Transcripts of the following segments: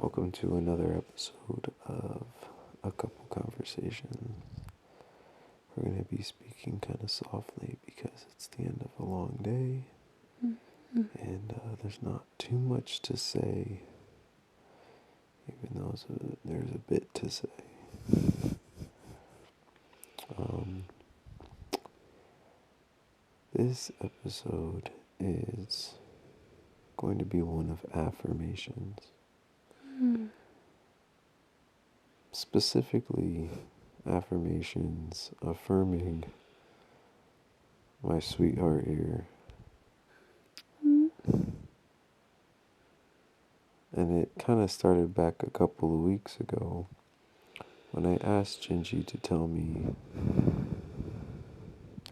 Welcome to another episode of A Couple Conversations. We're going to be speaking kind of softly because it's the end of a long day and there's not too much to say, even though there's a bit to say. This episode is going to be one of affirmations. Specifically, affirmations affirming my sweetheart here. And it kind of started back a couple of weeks ago when I asked Jinji to tell me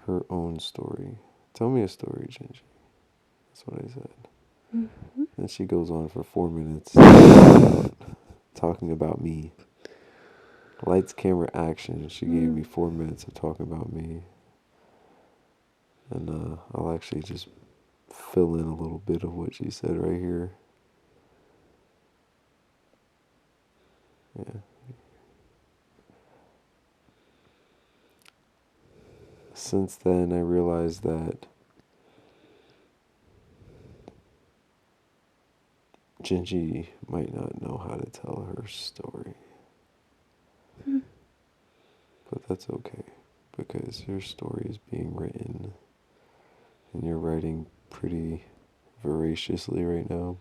her own story. Tell me a story, Jinji. That's what I said. And she goes on for 4 minutes talking about me. Lights, camera, action. She gave me 4 minutes of talking about me. And I'll actually just fill in a little bit of what she said right here. Yeah. Since then, I realized that Jinji might not know how to tell her story. But that's okay, because your story is being written, and you're writing pretty voraciously right now.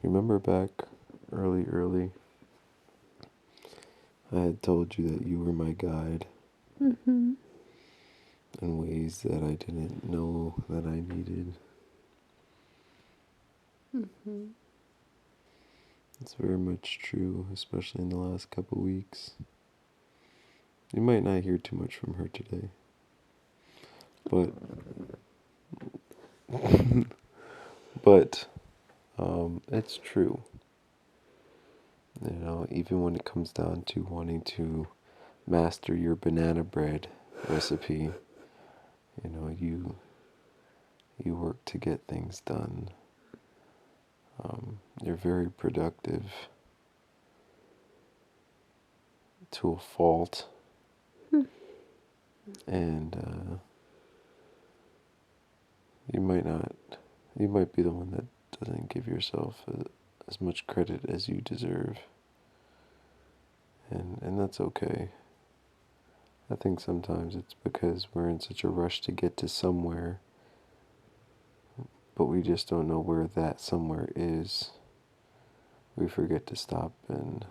Remember back early, I had told you that you were my guide in ways that I didn't know that I needed. It's very much true, especially in the last couple weeks. You might not hear too much from her today, but it's true. You know, even when it comes down to wanting to master your banana bread recipe, you know, you work to get things done. You're very productive to a fault, and you might be the one that doesn't give yourself as much credit as you deserve, and that's okay. I think sometimes it's because we're in such a rush to get to somewhere, but we just don't know where that somewhere is. We forget to stop and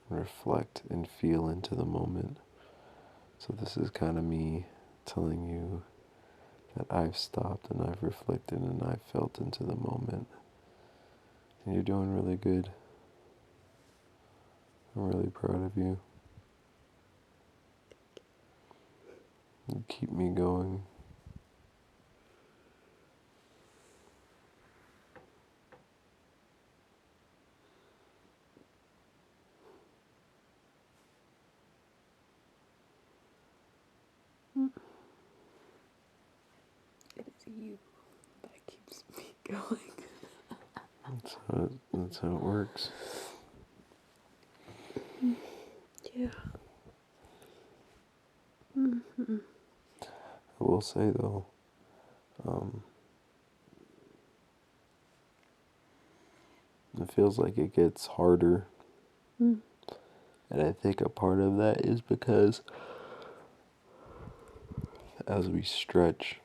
reflect and feel into the moment. So this is kind of me telling you that I've stopped and I've reflected and I've felt into the moment. And you're doing really good. I'm really proud of you. You keep me going. It is you that keeps me going. That's how it works. Yeah. I will say though, it feels like it gets harder. And I think a part of that is because as we stretch,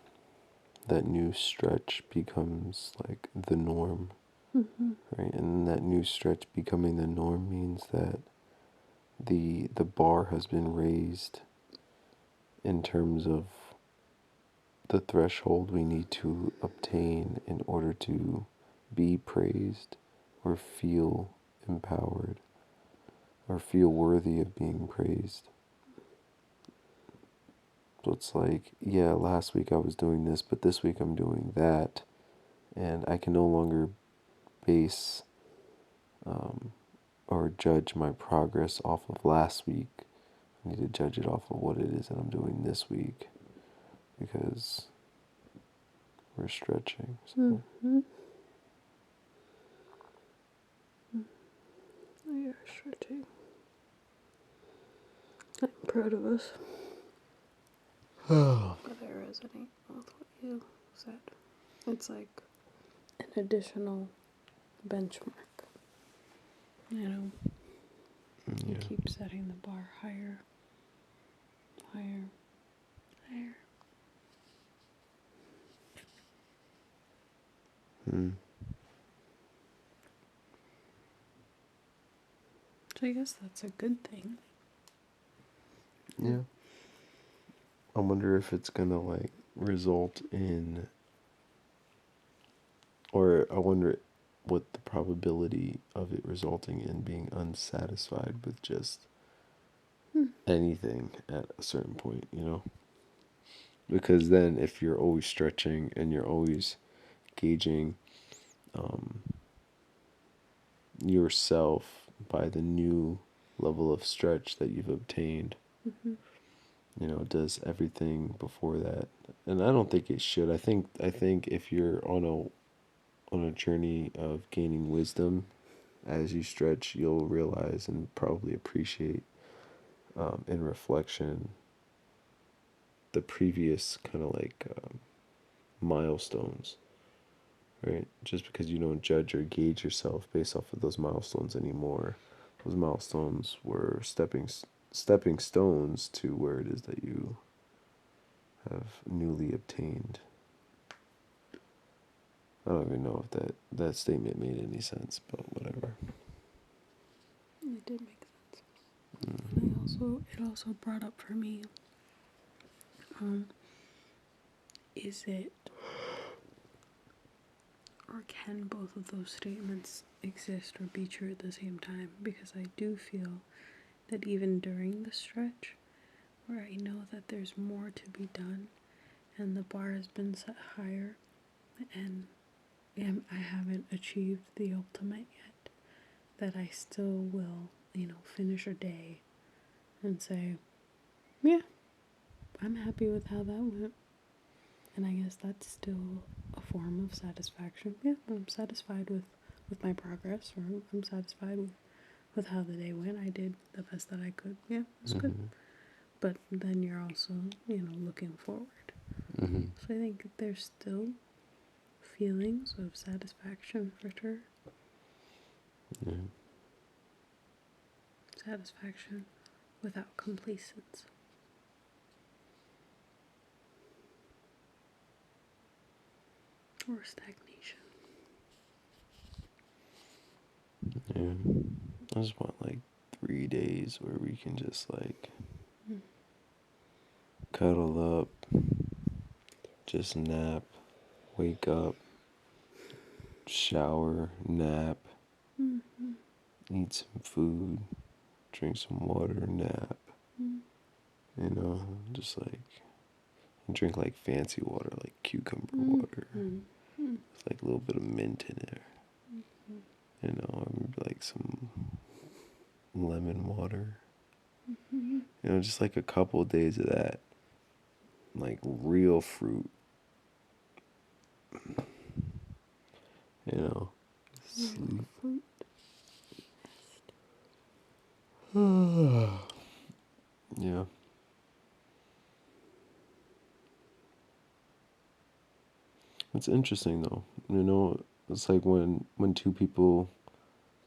that new stretch becomes like the norm. Right? And that new stretch becoming the norm means that the bar has been raised in terms of the threshold we need to obtain in order to be praised or feel empowered or feel worthy of being praised. So it's like, yeah, last week I was doing this, but this week I'm doing that, and I can no longer base or judge my progress off of last week. I need to judge it off of what it is that I'm doing this week, because we're stretching. So. We are stretching. I'm proud of us. Oh. But I resonate with what you said. It's like an additional benchmark. You know, you Yeah. keep setting the bar higher, higher, higher. Hmm. So I guess that's a good thing. Yeah. I wonder if it's gonna like result in, or I wonder what the probability of it resulting in being unsatisfied with just anything at a certain point, you know? Because then if you're always stretching and you're always gauging yourself by the new level of stretch that you've obtained, you know, does everything before that. And I don't think it should. I think if you're on a journey of gaining wisdom as you stretch, you'll realize and probably appreciate in reflection the previous kind of like milestones, right? Just because you don't judge or gauge yourself based off of those milestones anymore. Those milestones were stepping stones to where it is that you have newly obtained. I don't even know if that statement made any sense, but whatever. It did make sense. And it also brought up for me, is it, or can both of those statements exist or be true at the same time? Because I do feel that even during the stretch, where I know that there's more to be done, and the bar has been set higher, and I haven't achieved the ultimate yet, that I still will, finish a day and say, yeah, I'm happy with how that went. And I guess that's still a form of satisfaction. Yeah, I'm satisfied with my progress, or I'm satisfied with how the day went. I did the best that I could. Yeah, it's good. But then you're also, looking forward. So I think there's still feelings of satisfaction for sure. Satisfaction without complacence. Or stagnation. Yeah. I just want like 3 days where we can just like cuddle up, just nap, wake up, shower, nap, eat some food, drink some water, nap. You know, just like drink like fancy water, like cucumber water, with like a little bit of mint in it. You know, or maybe like some lemon water. You know, just like a couple of days of that, like real fruit. You know, sleep. Fruit. Yeah. It's interesting though. You know, it's like when two people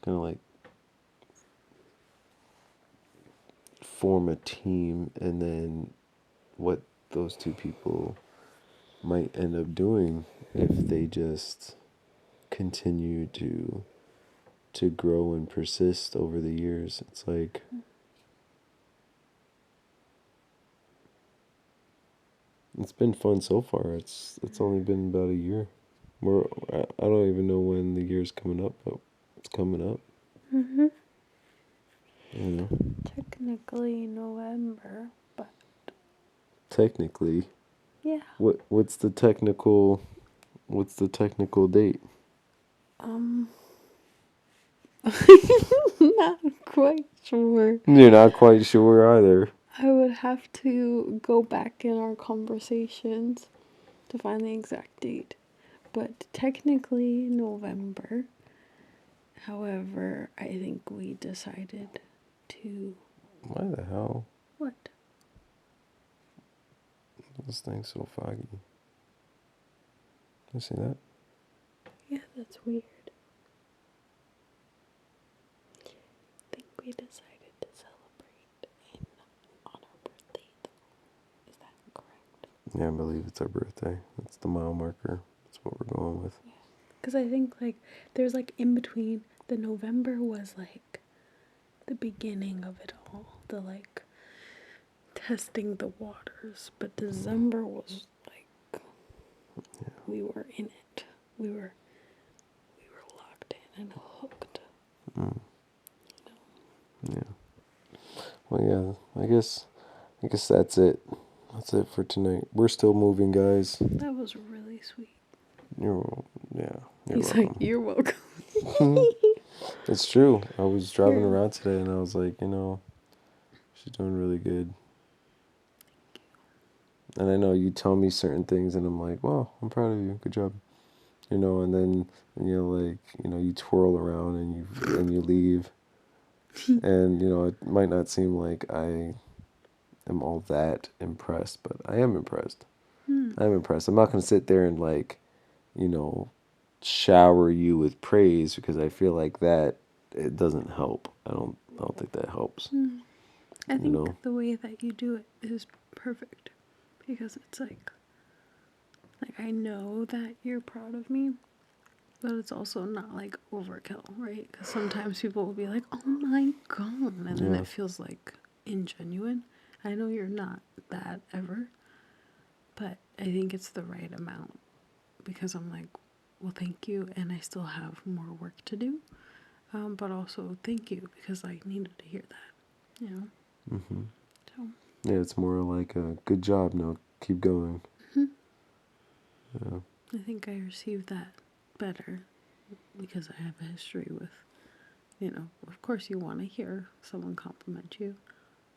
kind of like form a team, and then what those two people might end up doing if they just continue to grow and persist over the years. It's like it's been fun so far. It's only been about a year. I don't even know when the year's coming up, but it's coming up. You know, Technically November, but technically, yeah. what's the technical date? Not quite sure. You're not quite sure either. I would have to go back in our conversations to find the exact date. But technically November. However, I think we decided to... Why the hell? What? This thing's so foggy. You see that? Yeah, that's weird. I think we decided to celebrate on our birthday, though. Is that correct? Yeah, I believe it's our birthday. That's the mile marker. That's what we're going with. Yeah. Because I think, like, there's, like, in between, the November was, like, the beginning of it all. The, like, testing the waters. But December was, like, we were in it. We were locked in and hooked. Mm. Yeah. Well, yeah. I guess that's it. That's it for tonight. We're still moving, guys. That was really sweet. You're He's welcome. like, you're welcome. It's true. I was driving Yeah. around today and I was like, she's doing really good. And I know you tell me certain things and I'm like, wow, I'm proud of you. Good job. And then you twirl around and you leave. And, it might not seem like I am all that impressed, but I am impressed. I am impressed. I'm not going to sit there and shower you with praise because I feel like that it doesn't help. I don't think that helps. I think the way that you do it is perfect because it's like I know that you're proud of me, but it's also not like overkill, right? Because sometimes people will be like, oh my god, and then it feels like ingenuine. I know you're not that ever, but I think it's the right amount because I'm like, well, thank you, and I still have more work to do, but also thank you because I needed to hear that, Mm-hmm. So. Yeah, it's more like a good job. Now keep going. Mm-hmm. Yeah. I think I received that better because I have a history with, of course you want to hear someone compliment you,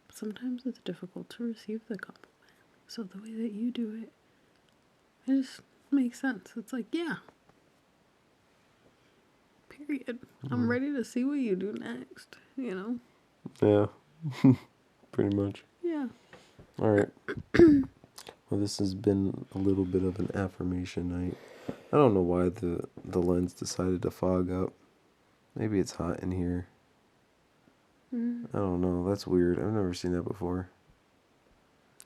but sometimes it's difficult to receive the compliment. So the way that you do it just makes sense. It's like, yeah, period. I'm ready to see what you do next, Yeah, pretty much. Yeah. All right. Well, this has been a little bit of an affirmation night. I don't know why the lens decided to fog up. Maybe it's hot in here. I don't know. That's weird. I've never seen that before.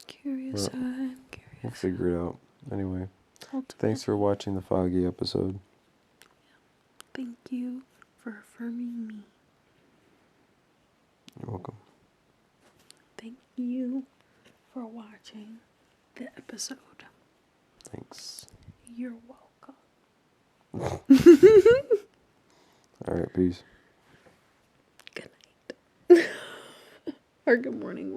Curious eye, curious. We'll figure it out. Anyway, Ultimately, thanks for watching the foggy episode. thank you for affirming me. You're welcome. Thank you for watching the episode. Thanks. You're welcome. All right, peace. Good night. Or good morning, where